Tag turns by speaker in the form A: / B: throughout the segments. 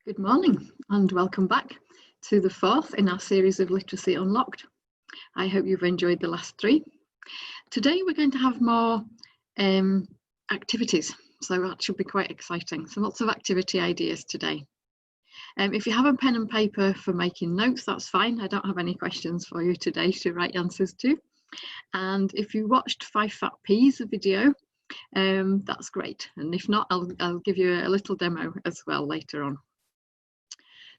A: Good morning and welcome back to the fourth in our series of Literacy Unlocked. I hope you've enjoyed the last three. Today we're going to have more activities, so that should be quite exciting. So lots of activity ideas today. If you have a pen and paper for making notes, that's fine. I don't have any questions for you today to write answers to. And if you watched 5 Fat Peas, a video, that's great. And if not, I'll give you a little demo as well later on.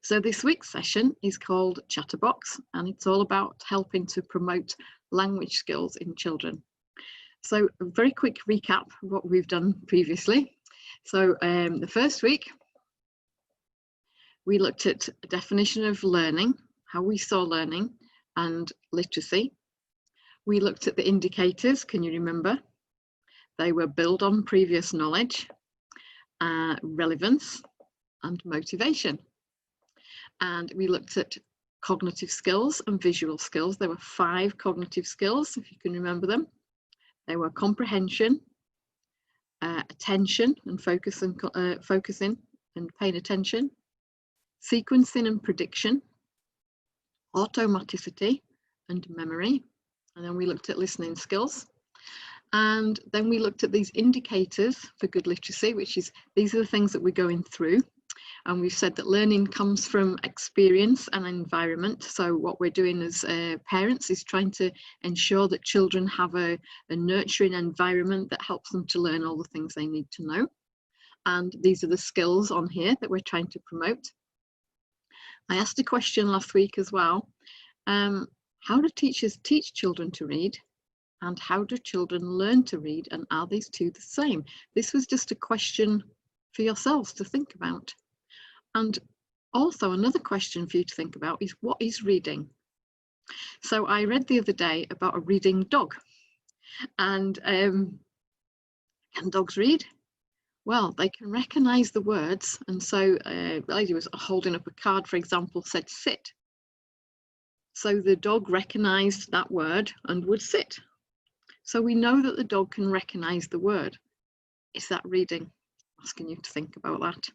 A: So this week's session is called Chatterbox, and it's all about helping to promote language skills in children. So a very quick recap of what we've done previously. So the first week, we looked at a definition of learning, how we saw learning and literacy. We looked at the indicators, can you remember? They were build on previous knowledge, relevance and motivation. And we looked at cognitive skills and visual skills. There were 5 cognitive skills, if you can remember them. They were comprehension, attention and focusing and paying attention, sequencing and prediction, automaticity and memory. And then we looked at listening skills. And then we looked at these indicators for good literacy, which is, these are the things that we're going through. And we've said that learning comes from experience and environment. So what we're doing as parents is trying to ensure that children have a nurturing environment that helps them to learn all the things they need to know. And these are the skills on here that we're trying to promote. I asked a question last week as well. How do teachers teach children to read? And how do children learn to read? And are these two the same? This was just a question for yourselves to think about. And also another question for you to think about is, what is reading? So I read the other day about a reading dog. And can dogs read? Well, they can recognise the words. And so the lady was holding up a card, for example, said sit. So the dog recognised that word and would sit. So we know that the dog can recognise the word. Is that reading? I'm asking you to think about that.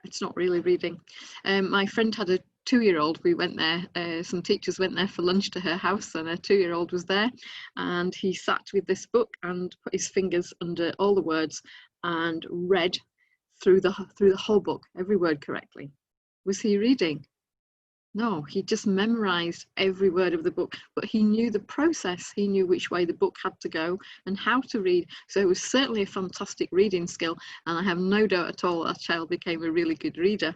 A: It's not really reading. My friend had a 2-year-old. We went there, some teachers went there for lunch to her house, and a 2-year-old was there, and he sat with this book and put his fingers under all the words and read through the whole book, every word correctly. Was he reading? No, he just memorized every word of the book, but he knew the process. He knew which way the book had to go and how to read. So it was certainly a fantastic reading skill, and I have no doubt at all that child became a really good reader.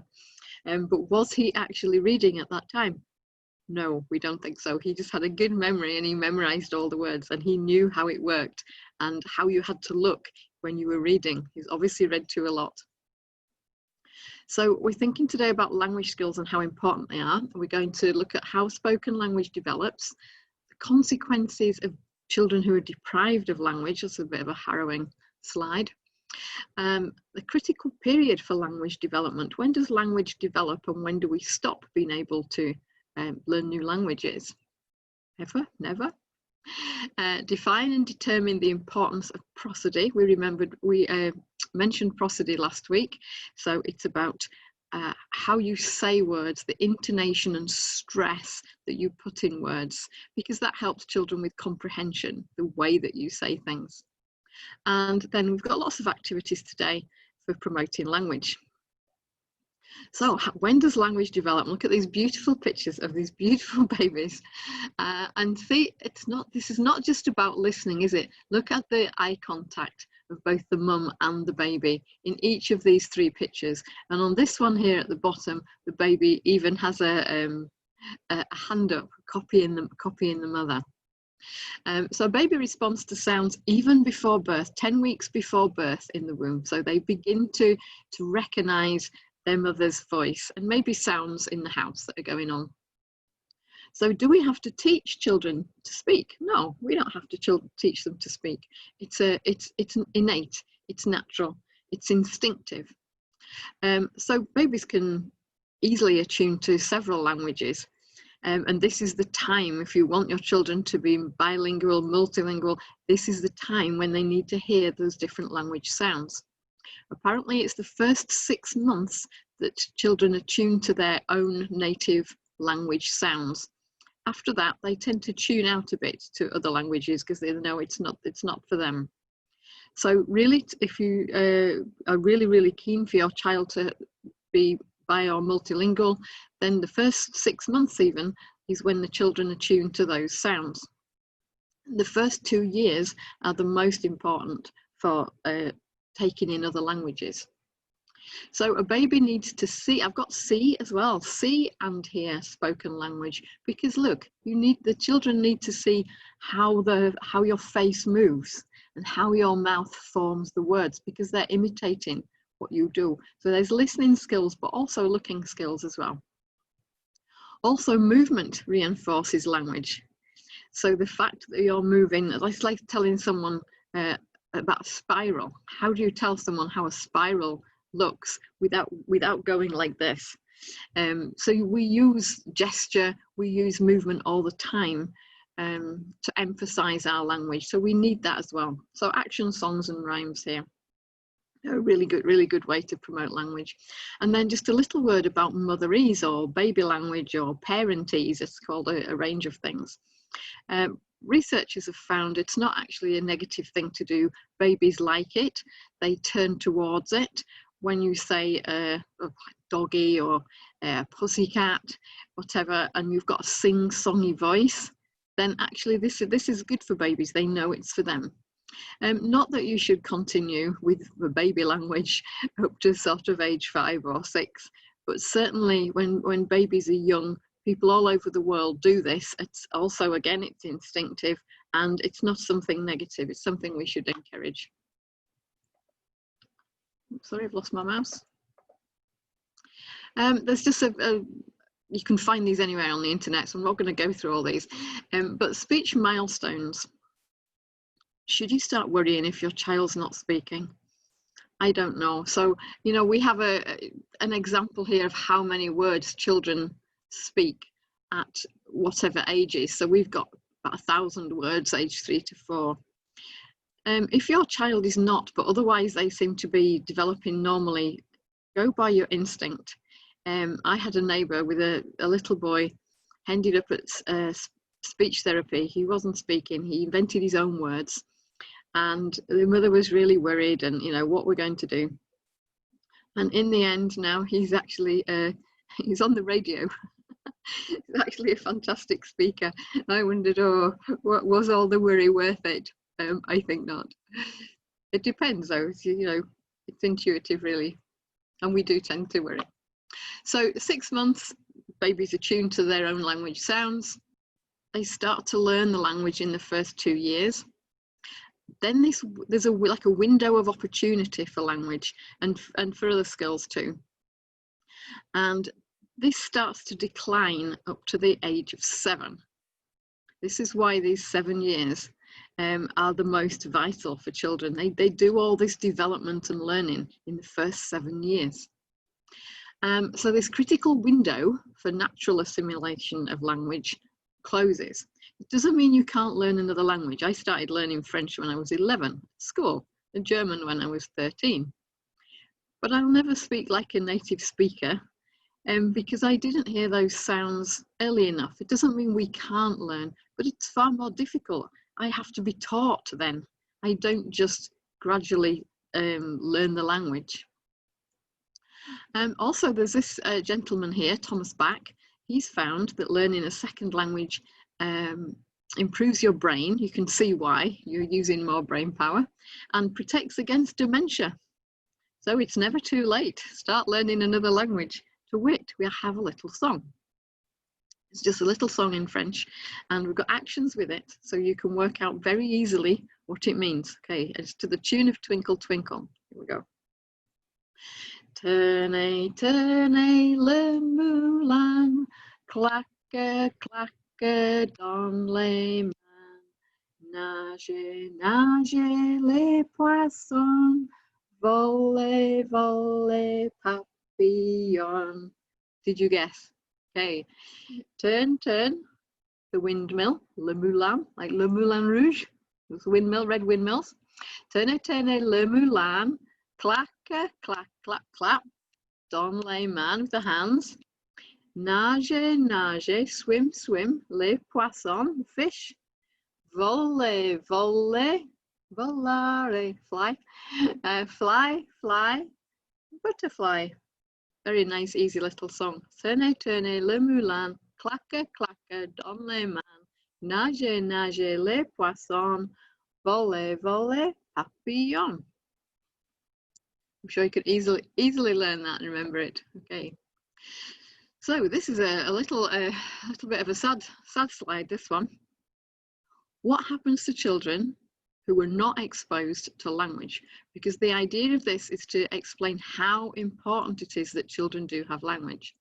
A: But was he actually reading at that time? No, we don't think so. He just had a good memory, and he memorized all the words, and he knew how it worked and how you had to look when you were reading. He's obviously read to a lot. So we're thinking today about language skills and how important they are. We're going to look at how spoken language develops, the consequences of children who are deprived of language. That's a bit of a harrowing slide. The critical period for language development. When does language develop and when do we stop being able to learn new languages? Ever? Never? Define and determine the importance of prosody. We mentioned prosody last week, so it's about how you say words, the intonation and stress that you put in words, because that helps children with comprehension, the way that you say things. And then we've got lots of activities today for promoting language. So when does language develop? Look at these beautiful pictures of these beautiful babies and see, this is not just about listening, is it? Look at the eye contact of both the mum and the baby in each of these 3 pictures. And on this one here at the bottom, the baby even has a hand up, copying the mother. So a baby responds to sounds even before birth, 10 weeks before birth in the womb. So they begin to recognise their mother's voice and maybe sounds in the house that are going on. So do we have to teach children to speak? No, we don't have to teach them to speak. It's innate, it's natural, it's instinctive. So babies can easily attune to several languages. And this is the time, if you want your children to be bilingual, multilingual, this is the time when they need to hear those different language sounds. Apparently it's the first 6 months that children are tuned to their own native language sounds. After that, they tend to tune out a bit to other languages because they know it's not for them. So really, if you are really keen for your child to be bi or multilingual, then the first 6 months even is when the children are tuned to those sounds. The first 2 years are the most important for taking in other languages. So a baby needs to see, I've got see as well, see and hear spoken language, because look, the children need to see how your face moves and how your mouth forms the words, because they're imitating what you do. So there's listening skills, but also looking skills as well. Also, movement reinforces language. So the fact that you're moving, it's like telling someone about a spiral. How do you tell someone how a spiral looks without going like this? So we use gesture, we use movement all the time to emphasize our language. So we need that as well. So action songs and rhymes here. A really good way to promote language. And then just a little word about motherese or baby language or parentese. It's called a range of things. Researchers have found it's not actually a negative thing to do. Babies like it. They turn towards it. When you say doggy or pussycat, whatever, and you've got a sing-songy voice, then actually this is good for babies. They know it's for them. Not that you should continue with the baby language up to sort of age 5 or 6, but certainly when babies are young, people all over the world do this. It's also, again, it's instinctive and it's not something negative. It's something we should encourage. Sorry, I've lost my mouse. There's just you can find these anywhere on the internet, so I'm not going to go through all these. But speech milestones. Should you start worrying if your child's not speaking? I don't know. So, you know, we have an example here of how many words children speak at whatever ages. So we've got about 1,000 words, age 3 to 4. If your child is not, but otherwise they seem to be developing normally, go by your instinct. I had a neighbour with a little boy, ended up at speech therapy. He wasn't speaking, he invented his own words. And the mother was really worried and, you know, what we're going to do. And in the end, now he's actually, he's on the radio. He's actually a fantastic speaker. I wondered, oh, what was all the worry worth it? I think not. It depends though, you know, it's intuitive really. And we do tend to worry. So 6 months, babies are tuned to their own language sounds. They start to learn the language in the first 2 years. Then there's like a window of opportunity for language and for other skills too. And this starts to decline up to the age of 7. This is why these 7 years are the most vital for children. They do all this development and learning in the first 7 years. So this critical window for natural assimilation of language closes. It doesn't mean you can't learn another language. I started learning French when I was 11 at school, and German when I was 13. But I'll never speak like a native speaker because I didn't hear those sounds early enough. It doesn't mean we can't learn, but it's far more difficult. I have to be taught then. I don't just gradually learn the language. Also, there's this gentleman here, Thomas Bach. He's found that learning a second language improves your brain. You can see why, you're using more brain power, and protects against dementia. So it's never too late. Start learning another language. To wit, we have a little song. It's just a little song in French, and we've got actions with it, so you can work out very easily what it means. Okay, it's to the tune of Twinkle Twinkle. Here we go. Tournez, tournez le moulin, claque, claque dans les mains. Nagez, nagez les poissons, volez, volez papillons. Did you guess? Okay. Turn, turn, the windmill, le moulin, like le moulin rouge, it's a windmill, red windmills. Tournez, tournez le moulin, claque, clac, clap, clap. Dans les mains with the hands. Nager, nager, swim, swim. Les poissons, fish. Voler, voler, volare, fly. Fly, fly, butterfly. Very nice, easy little song. Tournez, tournez, le moulin. Claque, claque, dans les mains. Nager, nager, les poissons. Voler, voler, papillon. I'm sure you could easily learn that and remember it. Okay. So this is a little bit of a sad slide, this one. What happens to children who were not exposed to language? Because the idea of this is to explain how important it is that children do have language.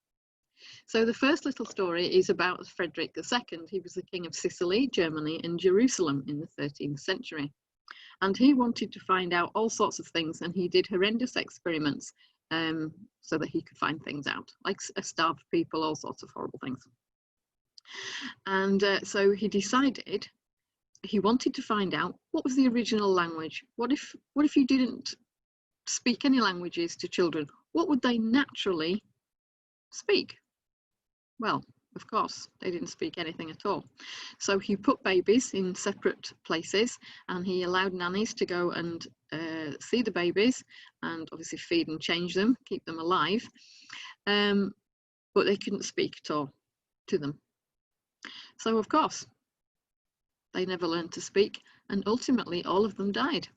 A: So the first little story is about Frederick II. He was the king of Sicily, Germany, and Jerusalem in the 13th century. And he wanted to find out all sorts of things, and he did horrendous experiments so that he could find things out, like starved people, all sorts of horrible things. And so he decided he wanted to find out what was the original language. What if you didn't speak any languages to children? What would they naturally speak? Well, of course, they didn't speak anything at all. So he put babies in separate places, and he allowed nannies to go and see the babies and obviously feed and change them, keep them alive. But they couldn't speak at all to them. So of course, they never learned to speak, and ultimately all of them died.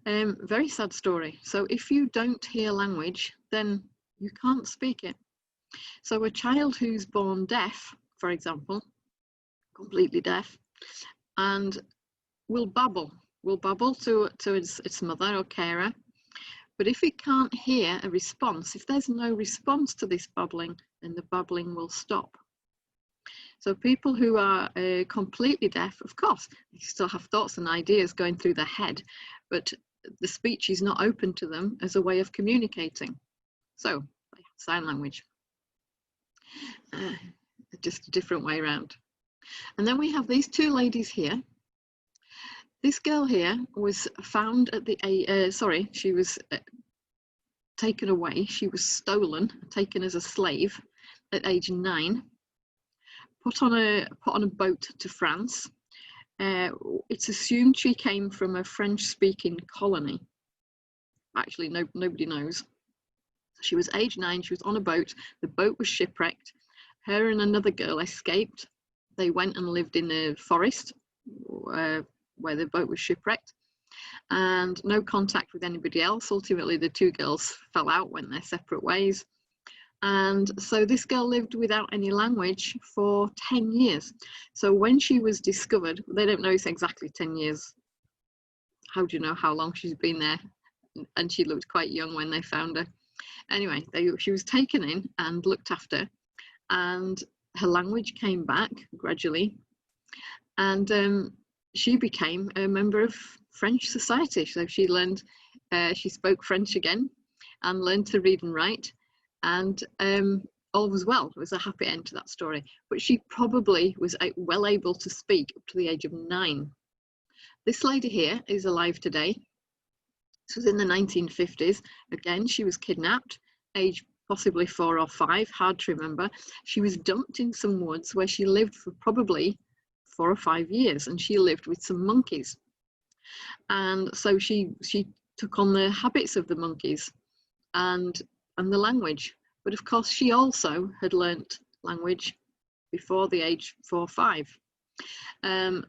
A: Very sad story. So if you don't hear language, then you can't speak it. So a child who's born deaf, for example, completely deaf, and will babble to its mother or carer, but if it can't hear a response, if there's no response to this babbling, then the babbling will stop. So people who are completely deaf, of course, they still have thoughts and ideas going through their head, but the speech is not open to them as a way of communicating. So they have sign language. Just a different way around. And then we have these two ladies here. This girl here was found at the she was taken away. She was stolen, taken as a slave at age 9, put on a boat to France. It's assumed she came from a French-speaking colony. Actually, nobody knows. She was age 9, she was on a boat, the boat was shipwrecked, her and another girl escaped. They went and lived in a forest where the boat was shipwrecked, and no contact with anybody else. Ultimately, the two girls fell out, went their separate ways. And so this girl lived without any language for 10 years. So when she was discovered, they don't know it's exactly 10 years. How do you know how long she's been there? And she looked quite young when they found her. Anyway, she was taken in and looked after, and her language came back gradually, and she became a member of French society. So she learned, she spoke French again and learned to read and write, and all was well. It was a happy end to that story. But she probably was well able to speak up to the age of 9. This lady here is alive today. This was in the 1950s. Again, she was kidnapped, age possibly 4 or 5, hard to remember. She was dumped in some woods where she lived for probably 4 or 5 years, and she lived with some monkeys. And so she took on the habits of the monkeys and the language. But of course, she also had learnt language before the age 4 or 5.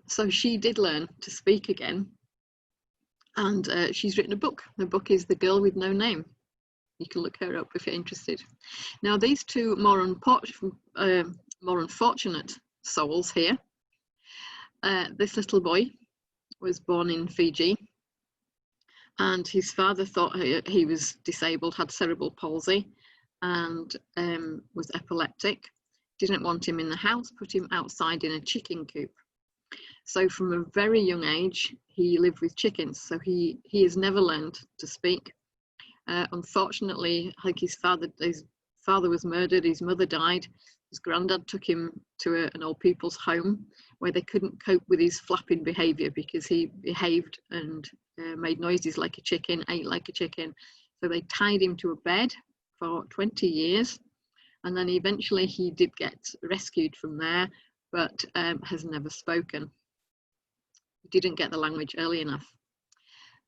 A: So she did learn to speak again. And she's written a book. The book is The Girl with No Name. You can look her up if you're interested. Now, these two more unfortunate souls here. This little boy was born in Fiji, and his father thought he was disabled, had cerebral palsy, and was epileptic. Didn't want him in the house, put him outside in a chicken coop. So from a very young age, he lived with chickens. So he has never learned to speak. Unfortunately, like his father was murdered, his mother died. His granddad took him to an old people's home where they couldn't cope with his flapping behaviour because he behaved and made noises like a chicken, ate like a chicken. So they tied him to a bed for 20 years. And then eventually he did get rescued from there, but has never spoken. He didn't get the language early enough.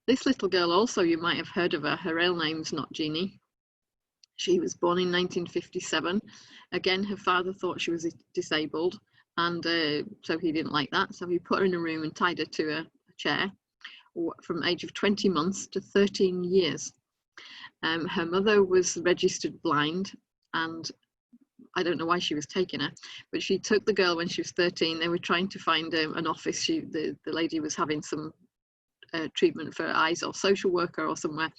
A: This little girl also, you might have heard of her. Her real name's not Jeannie. She was born in 1957. Again, her father thought she was disabled, and so he didn't like that. So he put her in a room and tied her to a chair from age of 20 months to 13 years. Her mother was registered blind, and I don't know why she was taking her, but she took the girl when she was 13. They were trying to find an office. The lady was having some treatment for eyes, or social worker or somewhere,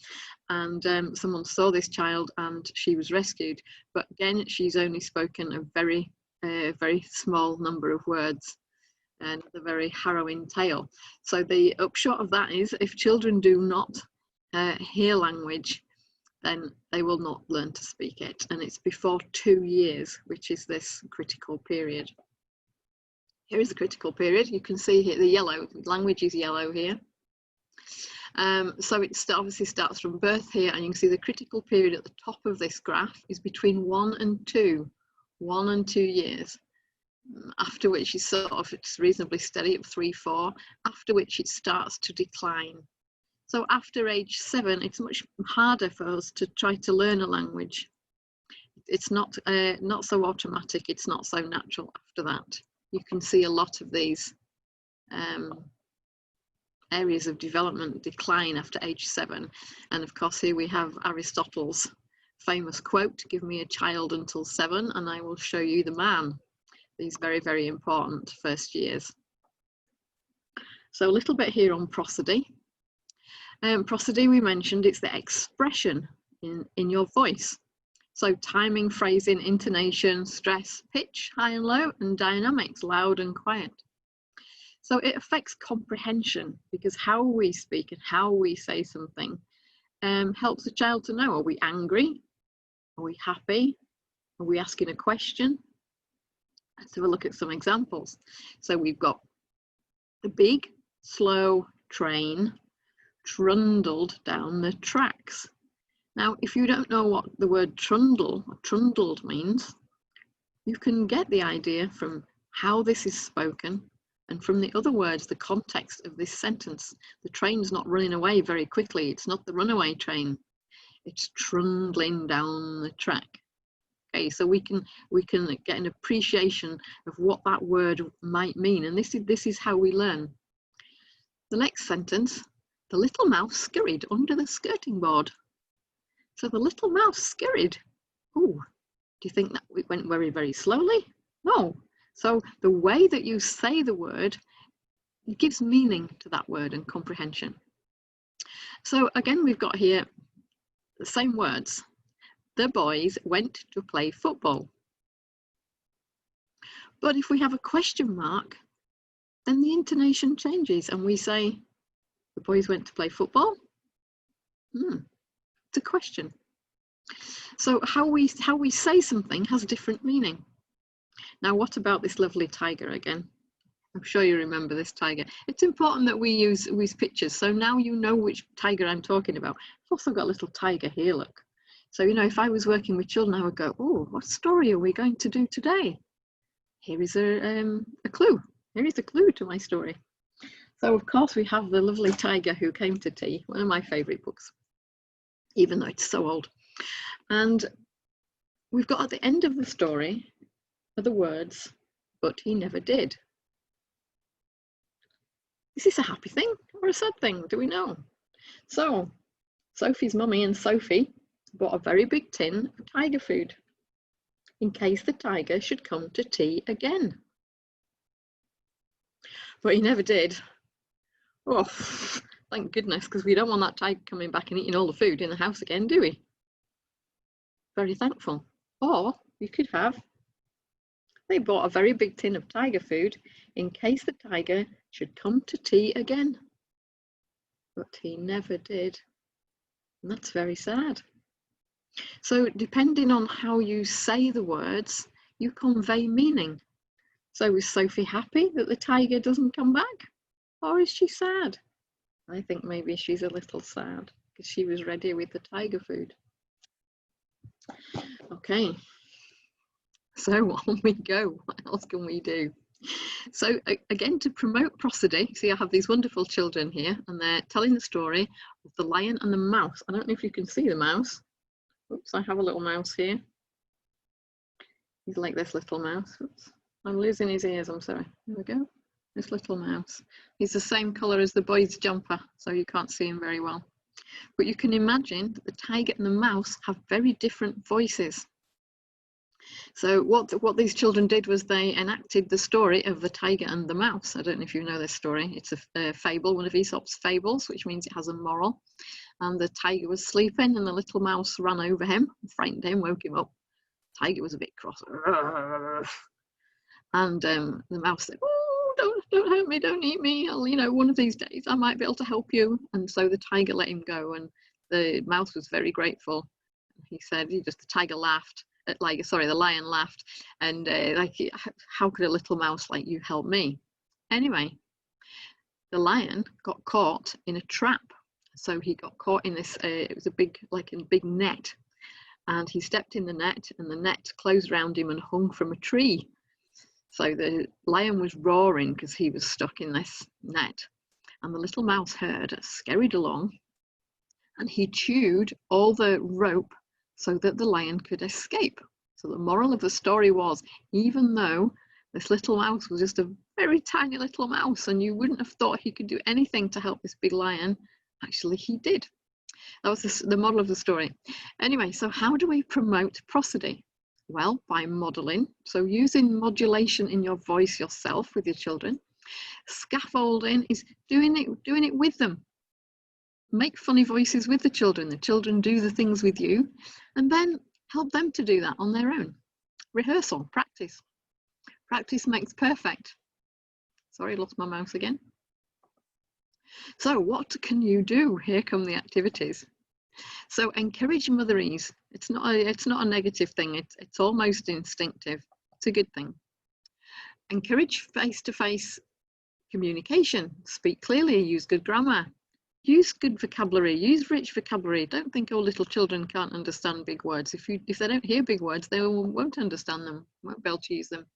A: and someone saw this child and she was rescued. But again, she's only spoken a very small number of words, and a very harrowing tale. So the upshot of that is, if children do not hear language, then they will not learn to speak it, and it's before 2 years, which is this critical period. Here is the critical period. You can see here the yellow, language is yellow here. So it obviously starts from birth here, and you can see the critical period at the top of this graph is between 1 and 2 years, after which it's it's reasonably steady at 3, 4, after which it starts to decline. So after age 7, it's much harder for us to try to learn a language. It's not so automatic, it's not so natural after that. You can see a lot of these areas of development decline after age 7. And of course, here we have Aristotle's famous quote, "Give me a child until 7 and I will show you the man." These very, very important first years. So a little bit here on prosody. Prosody, we mentioned, it's the expression in your voice. So timing, phrasing, intonation, stress, pitch, high and low, and dynamics, loud and quiet. So it affects comprehension, because how we speak and how we say something helps the child to know, are we angry? Are we happy? Are we asking a question? Let's have a look at some examples. So we've got the big, slow train trundled down the tracks. Now, if you don't know what the word trundle or trundled means, you can get the idea from how this is spoken and from the other words, the context of this sentence. The train's not running away very quickly. It's not the runaway train. It's trundling down the track. Okay, so we can get an appreciation of what that word might mean, and this is how we learn. The next sentence, the little mouse scurried under the skirting board. So the little mouse scurried. Oh, do you think that it went very, very slowly? No. So the way that you say the word, it gives meaning to that word and comprehension. So again, we've got here the same words. The boys went to play football. But if we have a question mark, then the intonation changes and we say, the boys went to play football? It's a question. So how we say something has different meaning. Now, what about this lovely tiger again? I'm sure you remember this tiger. It's important that we use pictures. So now you know which tiger I'm talking about. I've also got a little tiger here, look. So, you know, if I was working with children, I would go, oh, what story are we going to do today? Here is a clue. Here is a clue to my story. So, of course, we have the lovely tiger who came to tea, one of my favourite books, even though it's so old. And we've got at the end of the story are the words, but he never did. Is this a happy thing or a sad thing? Do we know? So, Sophie's mummy and Sophie bought a very big tin of tiger food in case the tiger should come to tea again. But he never did. Oh, thank goodness, because we don't want that tiger coming back and eating all the food in the house again, do we? Very thankful. Or you could have, they bought a very big tin of tiger food in case the tiger should come to tea again. But he never did. And that's very sad. So depending on how you say the words, you convey meaning. So is Sophie happy that the tiger doesn't come back? Or is she sad? I think maybe she's a little sad because she was ready with the tiger food. Okay, so on we go. What else can we do? So again, to promote prosody, see, I have these wonderful children here, and they're telling the story of the lion and the mouse. I don't know if you can see the mouse. Oops, I have a little mouse here. He's like this little mouse. Oops, I'm losing his ears, I'm sorry. There we go, this little mouse. He's the same colour as the boy's jumper, so you can't see him very well. But you can imagine that the tiger and the mouse have very different voices. So what these children did was they enacted the story of the tiger and the mouse. I don't know if you know this story. It's a fable, one of Aesop's fables, which means it has a moral. And the tiger was sleeping and the little mouse ran over him, frightened him, woke him up. The tiger was a bit cross. And the mouse said, "Oh, don't hurt me, don't eat me. I'll, you know, one of these days I might be able to help you." And so the tiger let him go, and the mouse was very grateful. He said, the tiger laughed. The lion laughed, and like, how could a little mouse like you help me? Anyway, the lion got caught in a trap. So he got caught in this, it was a big net, and he stepped in the net, and the net closed around him and hung from a tree. So the lion was roaring because he was stuck in this net, and the little mouse heard, scurried along, and he chewed all the rope so that the lion could escape. So the moral of the story was, even though this little mouse was just a very tiny little mouse and you wouldn't have thought he could do anything to help this big lion, actually he did. That was the model of the story. Anyway, so how do we promote prosody? Well, by modeling. So using modulation in your voice yourself with your children. Scaffolding is doing it with them. Make funny voices with the children. The children do the things with you, and then help them to do that on their own. Rehearsal, practice. Practice makes perfect. Sorry, lost my mouse again. So what can you do? Here come the activities. So encourage motherese. It's not a negative thing. It's almost instinctive. It's a good thing. Encourage face-to-face communication. Speak clearly. Use good grammar. Use good vocabulary. Use rich vocabulary. Don't think all little children can't understand big words. If they don't hear big words, they won't understand them. Won't be able to use them.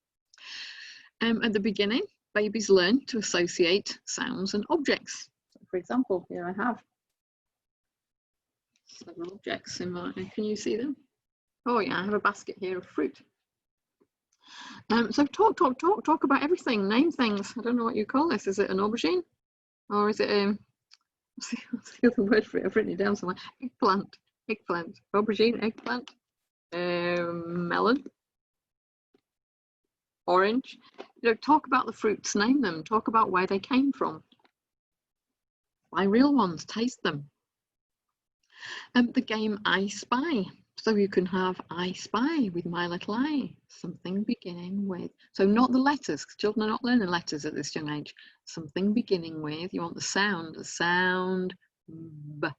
A: At the beginning, babies learn to associate sounds and objects. So for example, here I have several objects in my, can you see them? Oh yeah, I have a basket here of fruit. So talk about everything, name things. I don't know what you call this. Is it an aubergine? Or is it what's the other word for it? I've written it down somewhere. Eggplant, aubergine, eggplant, melon, orange. You know, talk about the fruits, name them, talk about where they came from. Buy real ones, taste them. The game I Spy. So you can have I spy with my little eye, something beginning with, so not the letters, because children are not learning letters at this young age. Something beginning with, you want the sound B. I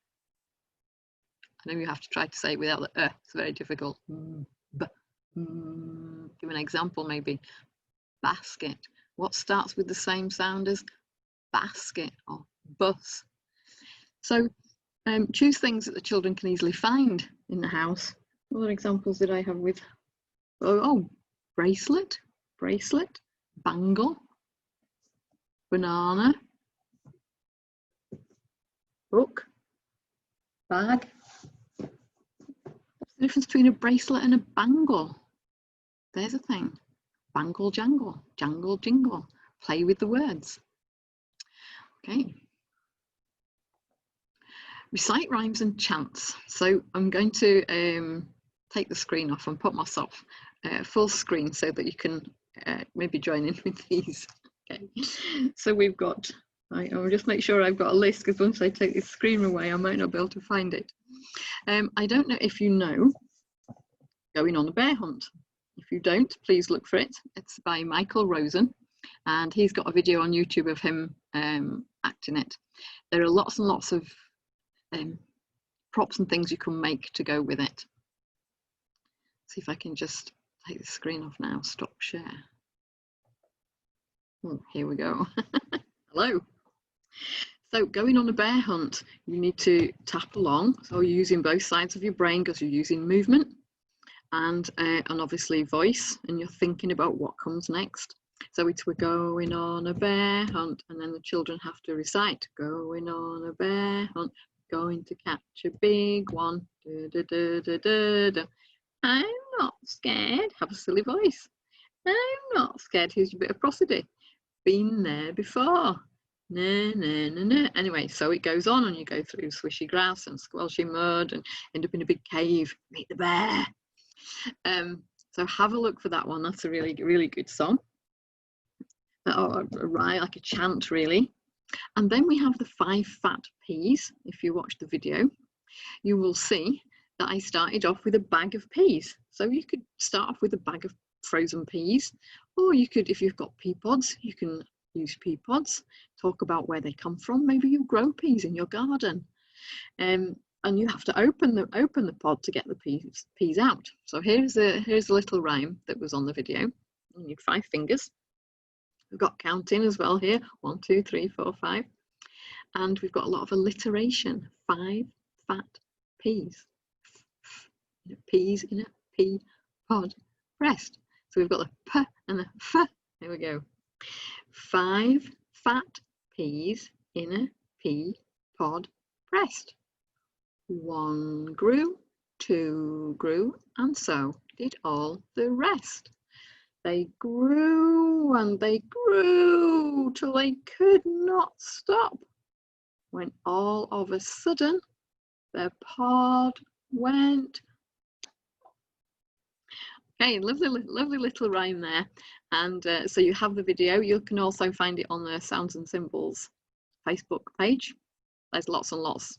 A: know you have to try to say it without the it's very difficult. B. Give an example maybe. Basket. What starts with the same sound as basket or bus? So choose things that the children can easily find in the house. What other examples did I have with? Oh, bracelet, bangle, banana, book, bag. What's the difference between a bracelet and a bangle? There's a thing. Bangle jangle, jangle jingle. Play with the words. Okay. Recite rhymes and chants. So I'm going to take the screen off and put myself full screen so that you can maybe join in with these. Okay. So we've got, I'll just make sure I've got a list, because once I take this screen away, I might not be able to find it. I don't know if you know Going on a Bear Hunt. If you don't, please look for it. It's by Michael Rosen, and he's got a video on YouTube of him acting it. There are lots and lots of props and things you can make to go with it. See if I can just take the screen off now, stop share. Oh, here we go. Hello. So going on a bear hunt, you need to tap along. So you're using both sides of your brain because you're using movement. and obviously voice, and you're thinking about what comes next. So it's we're going on a bear hunt, and then the children have to recite, going on a bear hunt, going to catch a big one. Da, da, da, da, da, da. I'm not scared. Have a silly voice. I'm not scared. Here's your bit of prosody. Been there before. Nah, nah, nah, nah. Anyway, so it goes on, and you go through swishy grass and squelchy mud and end up in a big cave. Meet the bear. So have a look for that one. That's a really, really good song. Or a rhyme, like a chant, really. And then we have the 5 fat peas. If you watch the video, you will see that I started off with a bag of peas. So you could start off with a bag of frozen peas, or you could, if you've got pea pods, you can use pea pods. Talk about where they come from. Maybe you grow peas in your garden, and you have to open the pod to get the peas out. So here's a little rhyme that was on the video. You need 5 fingers. We've got counting as well here. 1, 2, 3, 4, 5. And we've got a lot of alliteration. 5 fat peas. Peas in a pea pod pressed. So we've got the p and the f. There we go. 5 fat peas in a pea pod pressed. 1 grew, 2 grew, and so did all the rest. They grew and they grew till they could not stop, when all of a sudden their pod went. Okay, lovely little rhyme there. And so you have the video. You can also find it on the Sounds and Symbols Facebook page. There's lots and lots.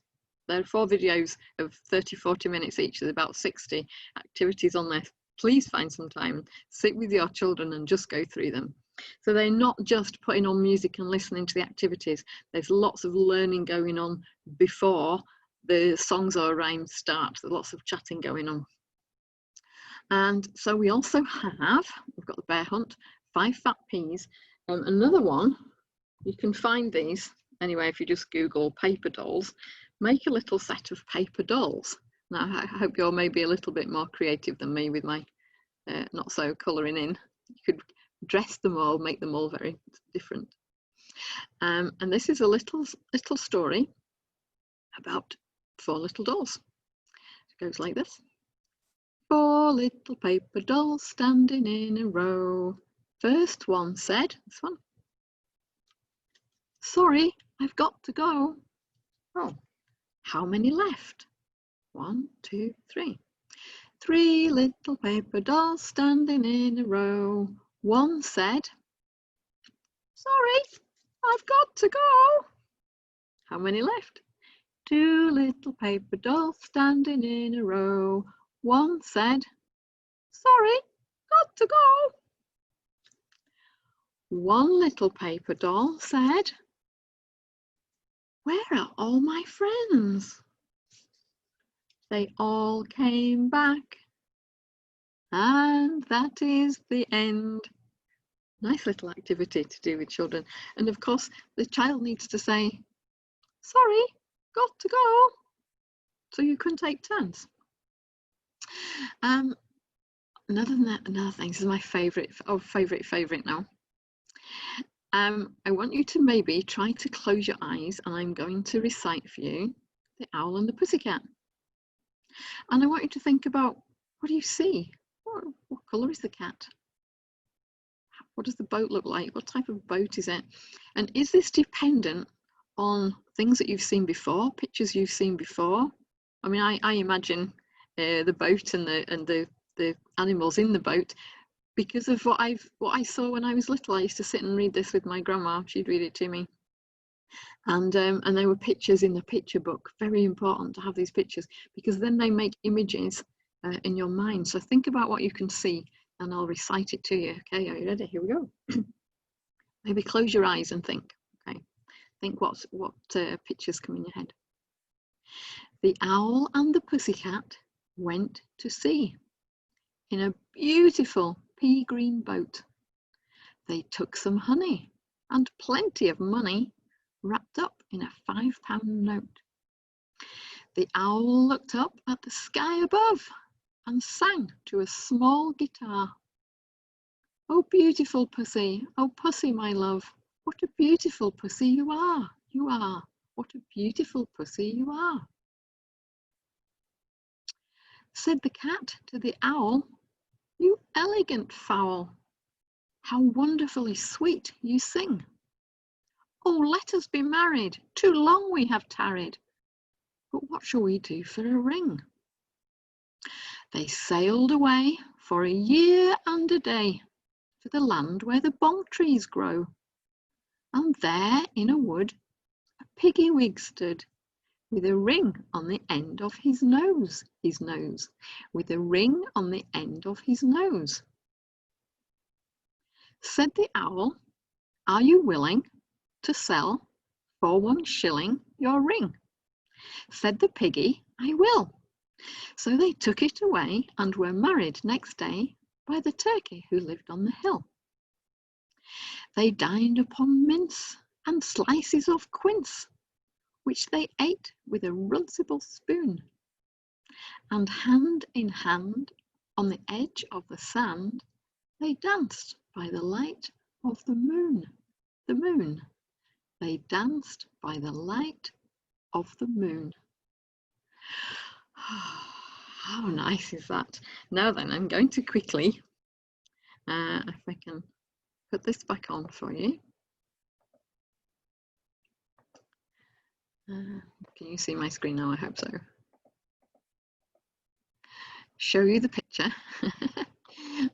A: There are 4 videos of 30-40 minutes each. There's about 60 activities on there. Please find some time, sit with your children and just go through them. So they're not just putting on music and listening to the activities. There's lots of learning going on before the songs or rhymes start. There's lots of chatting going on. And so we also have, we've got the bear hunt, 5 fat peas. Another one, you can find these anyway if you just Google paper dolls. Make a little set of paper dolls. Now, I hope you're maybe a little bit more creative than me with my not so colouring in. You could dress them all, make them all very different. And this is a little story about 4 little dolls. It goes like this. 4 little paper dolls standing in a row. First one said, this one, sorry, I've got to go. Oh, how many left? 1, 2, 3. 3 little paper dolls standing in a row. One said, sorry, I've got to go. How many left? 2 little paper dolls standing in a row. One said, sorry, got to go. 1 little paper doll said, where are all my friends? They all came back, and that is the end. Nice little activity to do with children. And of course, the child needs to say, sorry, got to go. So you can take turns. Another thing, this is my favourite now. I want you to maybe try to close your eyes, and I'm going to recite for you The Owl and the Pussycat. And I want you to think about, what do you see? What colour is the cat? What does the boat look like? What type of boat is it? And is this dependent on things that you've seen before, pictures you've seen before? I mean, I imagine the boat and the animals in the boat because of what I saw when I was little. I used to sit and read this with my grandma. She'd read it to me. And there were pictures in the picture book. Very important to have these pictures because then they make images in your mind. So think about what you can see and I'll recite it to you. Okay, are you ready? Here we go. Maybe close your eyes and think. Okay, think what pictures come in your head. The owl and the pussycat went to sea in a beautiful pea green boat. They took some honey and plenty of money wrapped up in a £5 note. The owl looked up at the sky above and sang to a small guitar. Oh, beautiful pussy, oh, pussy, my love, what a beautiful pussy you are, what a beautiful pussy you are. Said the cat to the owl, you elegant fowl, how wonderfully sweet you sing. Oh, let us be married, too long we have tarried, but what shall we do for a ring? They sailed away for a year and a day to the land where the bog trees grow. And there in a wood, a piggywig stood with a ring on the end of his nose, with a ring on the end of his nose. Said the owl, are you willing to sell for 1 shilling your ring? Said the piggy, I will. So they took it away and were married next day by the turkey who lived on the hill. They dined upon mince and slices of quince, which they ate with a runcible spoon. And hand in hand on the edge of the sand, they danced by the light of the moon. They danced by the light of the moon. How nice is that? Now then, I'm going to quickly, if I can put this back on for you. Can you see my screen now? I hope so. Show you the picture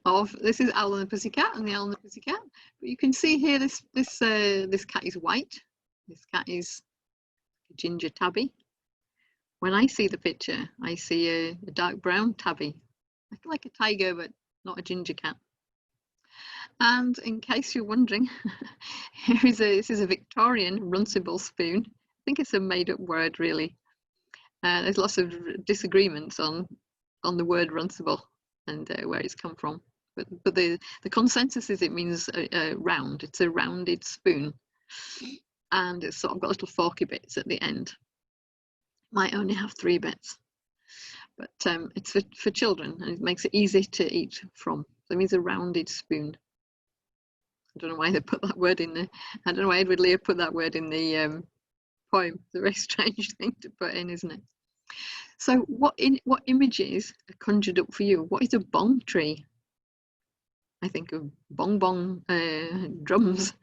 A: of, this is Owl and the Pussycat and the Owl and the Pussycat. But you can see here this cat is white. This cat is a ginger tabby. When I see the picture, I see a dark brown tabby, like a tiger, but not a ginger cat. And in case you're wondering, this is a Victorian runcible spoon. I think it's a made-up word, really. There's lots of disagreements on the word runcible and where it's come from. But the consensus is it means round. It's a rounded spoon, and it's sort of got little forky bits at the end. Might only have 3 bits, but it's for children, and it makes it easy to eat from. So it means a rounded spoon. I don't know why they put that word in there. I don't know why Edward Lear put that word in the poem. It's a very strange thing to put in, isn't it? So what images are conjured up for you? What is a bong tree? I think of bong bong drums.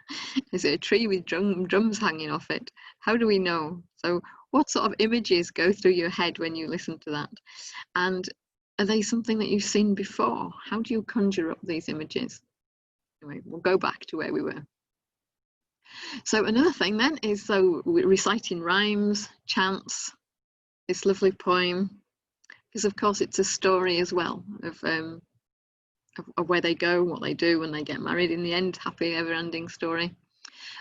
A: Is it a tree with drums hanging off it? How do we know? So what sort of images go through your head when you listen to that? And are they something that you've seen before? How do you conjure up these images? Anyway, we'll go back to where we were. So another thing then is, so we're reciting rhymes, chants, this lovely poem, because of course it's a story as well of where they go, what they do when they get married in the end, happy ever-ending story.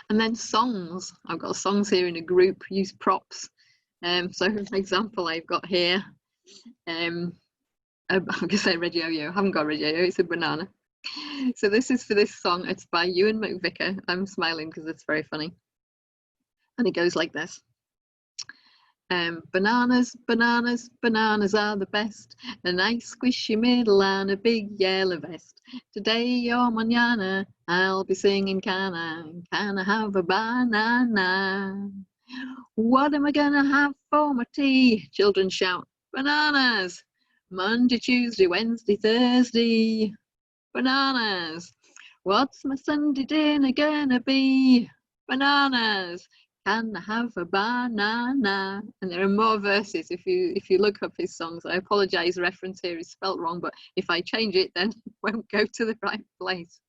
A: And then songs. I've got songs here in a group, use props. So for example, I've got here, I'm going to say red yo-yo. I haven't got a red yo-yo, it's a banana. So this is for this song. It's by Ewan McVicker. I'm smiling because it's very funny. And it goes like this. Bananas, bananas, bananas are the best. A nice squishy middle and a big yellow vest. Today or mañana, I'll be singing can I have a banana? What am I gonna have for my tea? Children shout, bananas. Monday, Tuesday, Wednesday, Thursday, bananas. What's my Sunday dinner gonna be? Bananas. Can I have a banana? And there are more verses if you look up his songs. I apologise, the reference here is spelt wrong, but if I change it, then it won't go to the right place.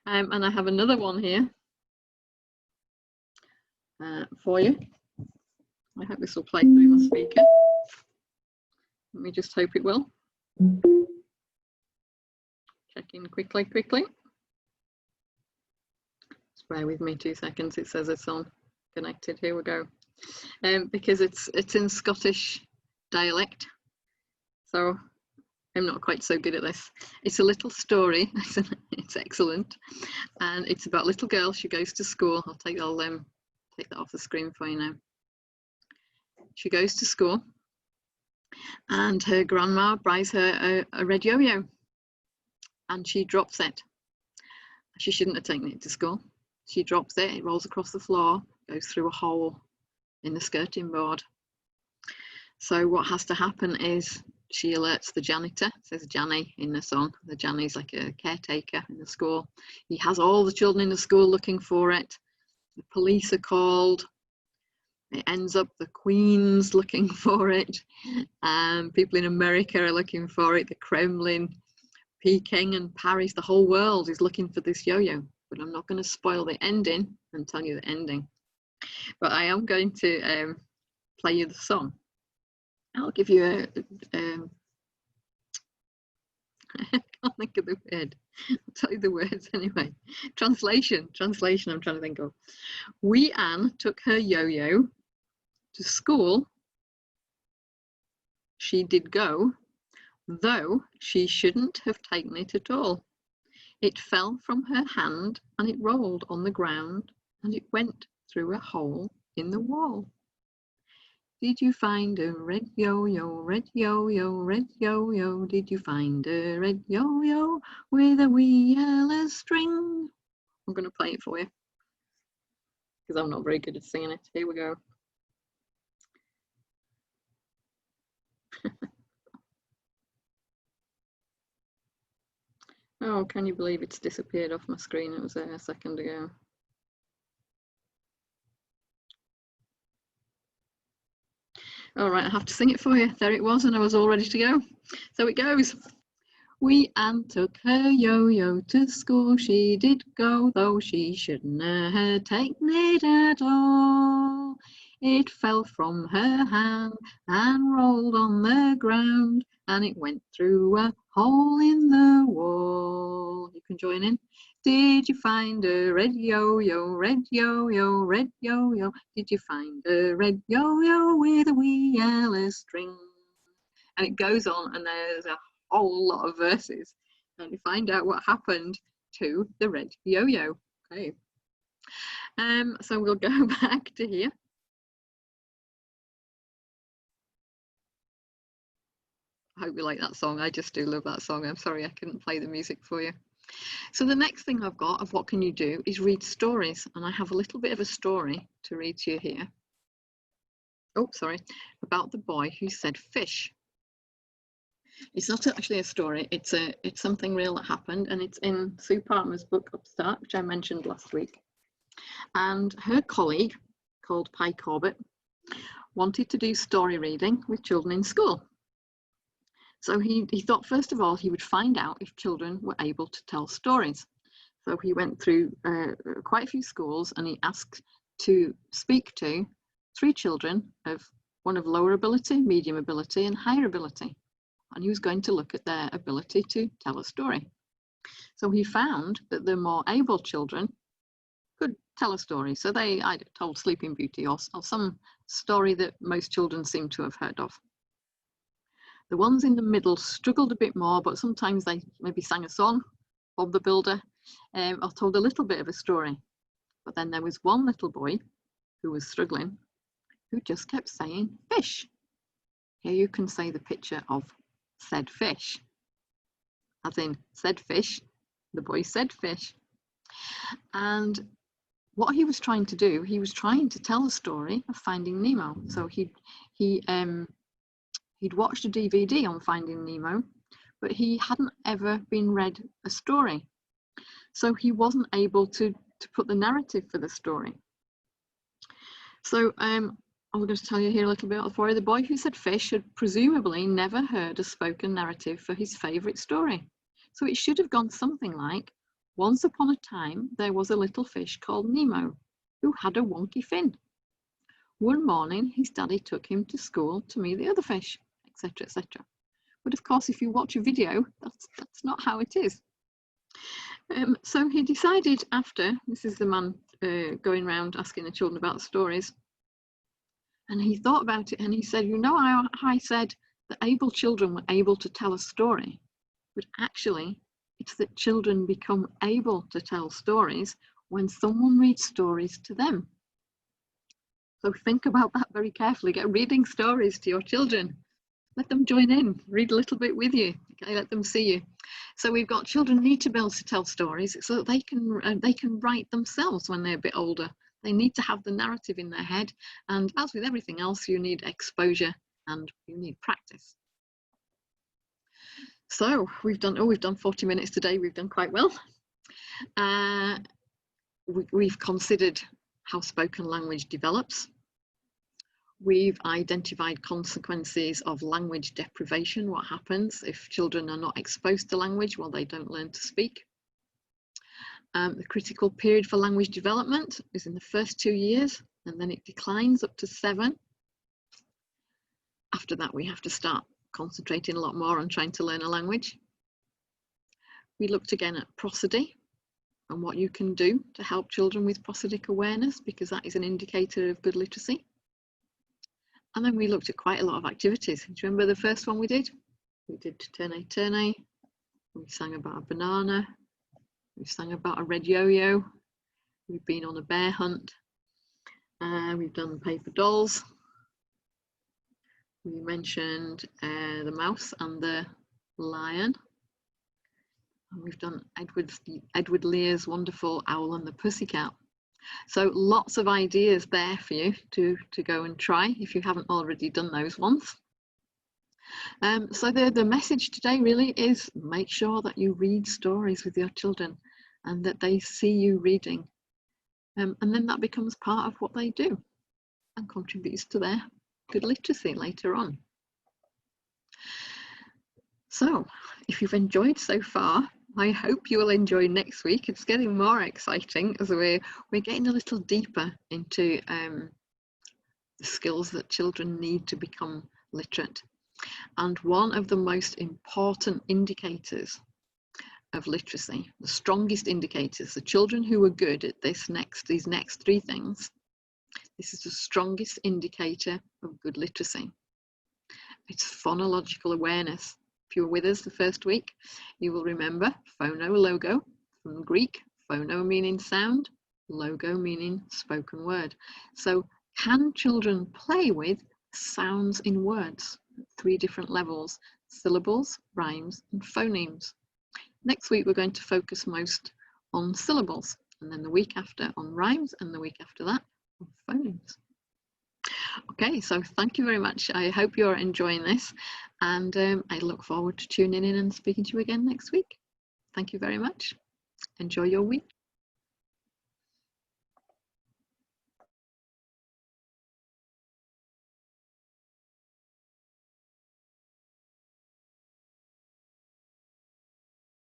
A: And I have another one here for you. I hope this will play through my speaker. Let me just hope it will. Check in quickly. Just bear with me 2 seconds. It says it's on. Connected. Here we go. Because it's in Scottish dialect, so I'm not quite so good at this. It's a little story. It's excellent, and it's about a little girl. She goes to school. I'll take that off the screen for you now. She goes to school, and her grandma buys her a red yo-yo, and she drops it. She shouldn't have taken it to school. She drops it, it rolls across the floor, goes through a hole in the skirting board. So what has to happen is she alerts the janitor. There's Janny in the song. The Janny's like a caretaker in the school. He has all the children in the school looking for it. The police are called. It ends up the Queen's looking for it. People in America are looking for it. The Kremlin, Peking and Paris, the whole world is looking for this yo-yo. But I'm not going to spoil the ending and tell you the ending. But I am going to play you the song. I'll give you a I can't think of the word. I'll tell you the words anyway. Translation, I'm trying to think of. Wee Anne took her yo-yo to school. She did go, though she shouldn't have taken it at all. It fell from her hand and it rolled on the ground and it went through a hole in the wall. Did you find a red yo-yo, red yo-yo, red yo-yo? Did you find a red yo-yo with a wee yellow string? I'm going to play it for you because I'm not very good at singing it. Here we go. Oh, can you believe it's disappeared off my screen? It was there a second ago. All right, I have to sing it for you. There it was, and I was all ready to go. So it goes. Wee Anne took her yo-yo to school. She did go, though she shouldn't have taken it at all. It fell from her hand and rolled on the ground, and it went through a hole in the wall. You can join in. Did you find a red yo-yo, red yo-yo, red yo-yo? Did you find a red yo-yo with a wee yellow string? And it goes on, and there's a whole lot of verses, and you find out what happened to the red yo-yo. Okay. So we'll go back to here. I hope you like that song. I just do love that song. I'm sorry I couldn't play the music for you. So the next thing I've got of what can you do is read stories, and I have a little bit of a story to read to you here. Oh, sorry, about the boy who said fish. It's not actually a story, it's something real that happened, and it's in Sue Palmer's book Upstart, which I mentioned last week. And her colleague, called Pi Corbett, wanted to do story reading with children in school. So he thought, first of all, he would find out if children were able to tell stories. So he went through quite a few schools, and he asked to speak to 3 children one of lower ability, medium ability, and higher ability. And he was going to look at their ability to tell a story. So he found that the more able children could tell a story. So they either told Sleeping Beauty or some story that most children seem to have heard of. The ones in the middle struggled a bit more, but sometimes they maybe sang a song, Bob the Builder, or told a little bit of a story. But then there was one little boy who was struggling, who just kept saying fish. Here you can say the picture of said fish, as in said fish, the boy said fish. And what he was trying to do, he was trying to tell the story of Finding Nemo. So he'd watched a DVD on Finding Nemo, but he hadn't ever been read a story. So he wasn't able to put the narrative for the story. So I'm going to tell you here a little bit about the story. The boy who said fish had presumably never heard a spoken narrative for his favourite story. So it should have gone something like, once upon a time, there was a little fish called Nemo, who had a wonky fin. One morning, his daddy took him to school to meet the other fish, etc., etc. But of course, if you watch a video, that's not how it is. So he decided after, this is the man going around asking the children about stories, and he thought about it and he said, you know, I said that able children were able to tell a story, but actually it's that children become able to tell stories when someone reads stories to them. So think about that very carefully. Get reading stories to your children. let them join in, read a little bit with you, okay, let them see you. So we've got children need to be able to tell stories so that they can write themselves when they're a bit older. They need to have the narrative in their head, and as with everything else, you need exposure and you need practice. So we've done 40 minutes today. We've done quite well. We've considered how spoken language develops. We've identified consequences of language deprivation, what happens if children are not exposed to language while they don't learn to speak. The critical period for language development is in the first 2 years, and then it declines up to 7. After that, we have to start concentrating a lot more on trying to learn a language. We looked again at prosody and what you can do to help children with prosodic awareness, because that is an indicator of good literacy. And then we looked at quite a lot of activities. Do you remember the first one we did? We did turn-a, we sang about a banana, we sang about a red yo-yo, we've been on a bear hunt, we've done paper dolls, we mentioned the mouse and the lion, and we've done Edward Lear's wonderful Owl and the Pussycat. So lots of ideas there for you to go and try if you haven't already done those ones. So the message today really is make sure that you read stories with your children and that they see you reading. And then that becomes part of what they do and contributes to their good literacy later on. So if you've enjoyed so far, I hope you will enjoy next week. It's getting more exciting as we're getting a little deeper into the skills that children need to become literate. And one of the most important indicators of literacy, the strongest indicators, the children who are good at these next 3 things, this is the strongest indicator of good literacy. It's phonological awareness. If you were with us the first week, you will remember phono, logo, from Greek, phono meaning sound, logo meaning spoken word. So can children play with sounds in words at 3 different levels: syllables, rhymes, and phonemes? Next week, we're going to focus most on syllables, and then the week after on rhymes, and the week after that on phonemes. Okay, so thank you very much. I hope you're enjoying this, and I look forward to tuning in and speaking to you again next week. Thank you very much. Enjoy your week.